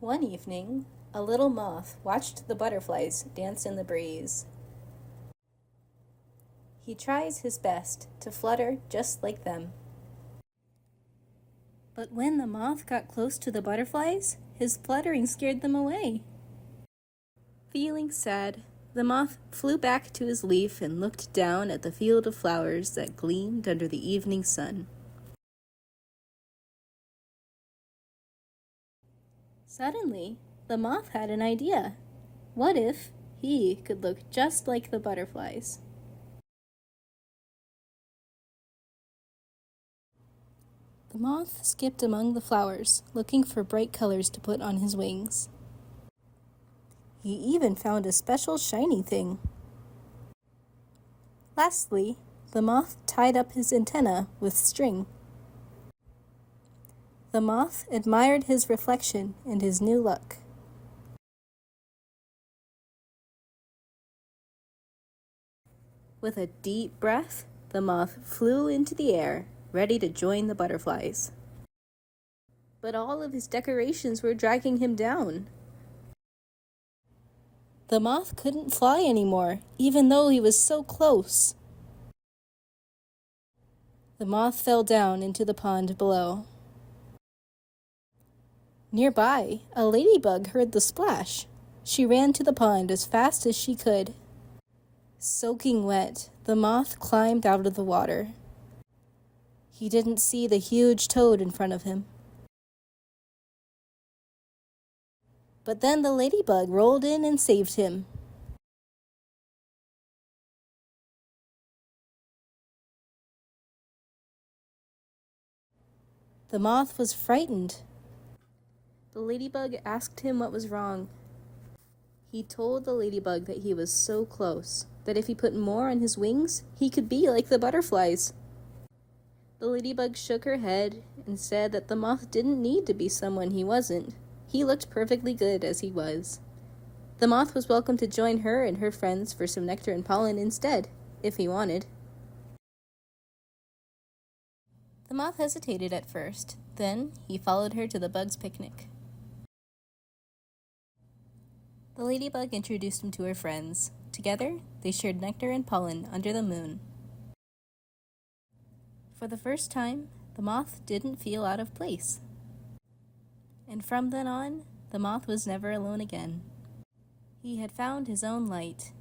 One evening, a little moth watched the butterflies dance in the breeze. He tries his best to flutter just like them. But when the moth got close to the butterflies, his fluttering scared them away. Feeling sad, the moth flew back to his leaf and looked down at the field of flowers that gleamed under the evening sun. Suddenly, the moth had an idea. What if he could look just like the butterflies? The moth skipped among the flowers, looking for bright colors to put on his wings. He even found a special shiny thing. Lastly, the moth tied up his antenna with string. The moth admired his reflection and his new look. With a deep breath, the moth flew into the air, ready to join the butterflies. But all of his decorations were dragging him down. The moth couldn't fly anymore, even though he was so close. The moth fell down into the pond below. Nearby, a ladybug heard the splash. She ran to the pond as fast as she could. Soaking wet, the moth climbed out of the water. He didn't see the huge toad in front of him. But then the ladybug rolled in and saved him. The moth was frightened. The ladybug asked him what was wrong. He told the ladybug that he was so close, that if he put more on his wings, he could be like the butterflies. The ladybug shook her head and said that the moth didn't need to be someone he wasn't. He looked perfectly good as he was. The moth was welcome to join her and her friends for some nectar and pollen instead, if he wanted. The moth hesitated at first, then he followed her to the bug's picnic. The ladybug introduced him to her friends. Together, they shared nectar and pollen under the moon. For the first time, the moth didn't feel out of place. And from then on, the moth was never alone again. He had found his own light,